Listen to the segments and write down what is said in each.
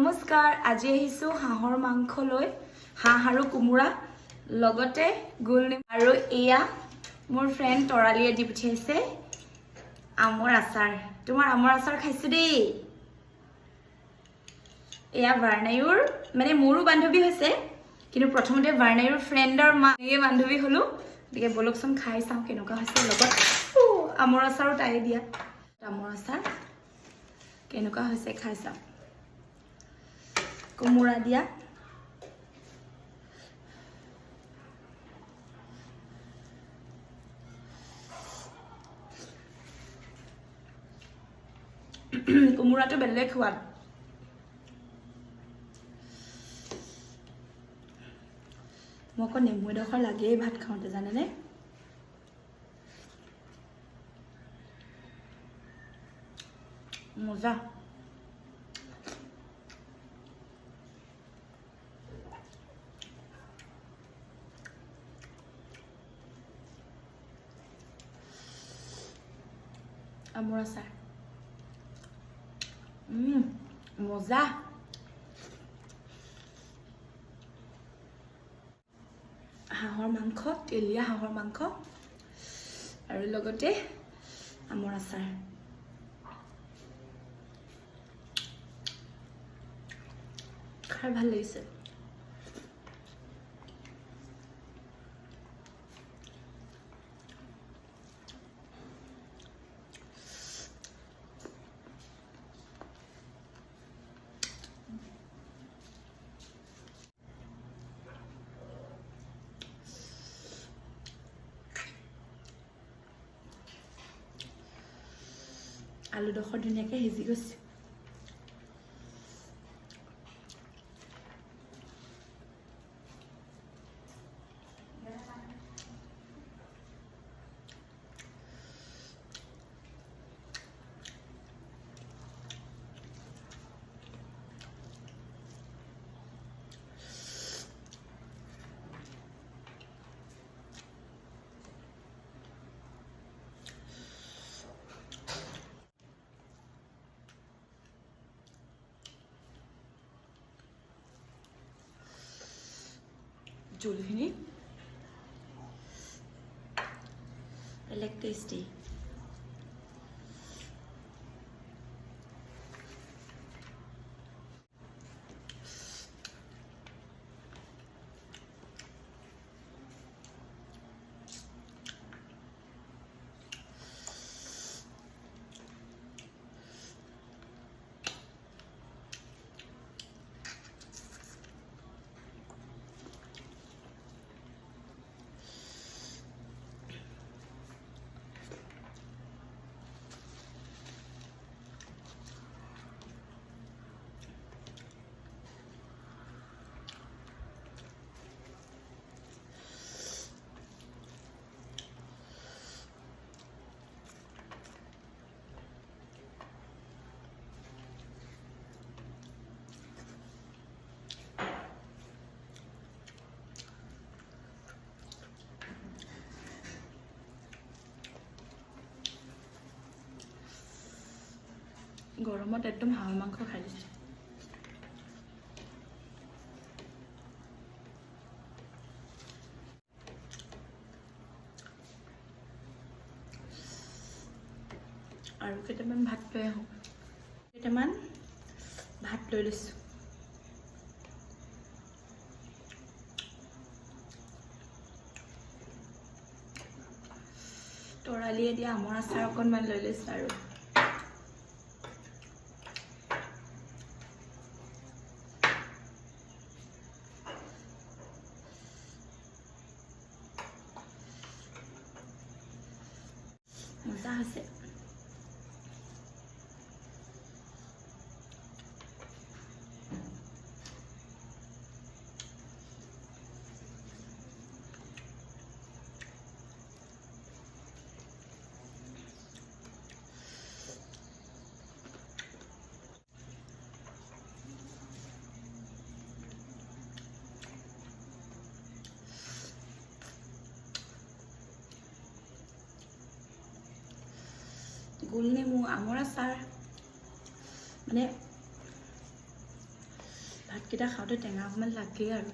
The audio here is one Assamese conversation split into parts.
নমস্কাৰ আজি আহিছো হাঁহৰ মাংস লৈ হাঁহ আৰু কোমোৰা লগতে গুলনি আৰু এয়া মোৰ ফ্ৰেন্ড তৰালিয়ে দি পঠিয়াইছে আমৰ আচাৰ তোমাৰ আমৰ আচাৰ খাইছো দেই এয়া বাৰনাইৰ মানে মোৰো বান্ধৱী হৈছে কিন্তু প্ৰথমতে বাৰনাইৰ ফ্ৰেন্ডৰ মায়ে বান্ধৱী হলো গতিকে বলকচোন খাই চাও কেনেকুৱা হৈছে লগত আমৰ আচাৰো তাই দিয়া আমৰ আচাৰ কেনেকুৱা হৈছে খাই চাও কোমোৰা দিয়া কোমোৰাটো বেলেগ সোৱাদ মোক নেমু এডোখৰ লাগেই ভাত খাওঁতে জানেনে মজা আমৰ আচাৰ মজা হাঁহৰ মাংস তেলীয়া হাঁহৰ মাংস আৰু লগতে আমৰ আচাৰ খাই ভাল লাগিছে আলুডোখৰ ধুনীয়াকৈ সিজি গৈছে জোলখিনি বেলেগ টেষ্টি গৰমত একদম হাঁহৰ মাংস খাই দিছে আৰু কেইটামান ভাত লৈ আহোঁ কেইটামান ভাত লৈ লৈছোঁ তৰালিয়ে দিয়া আমৰ আচাৰ অকণমান লৈ লৈছোঁ আৰু মজা হৈছে গোল নেমু আমৰ আচাৰ মানে ভাতকেইটা খাওঁতে টেঙা অকণমান লাগেই আৰু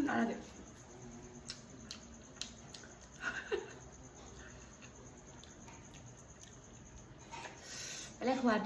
নালাগে বেলেগ সোৱাদ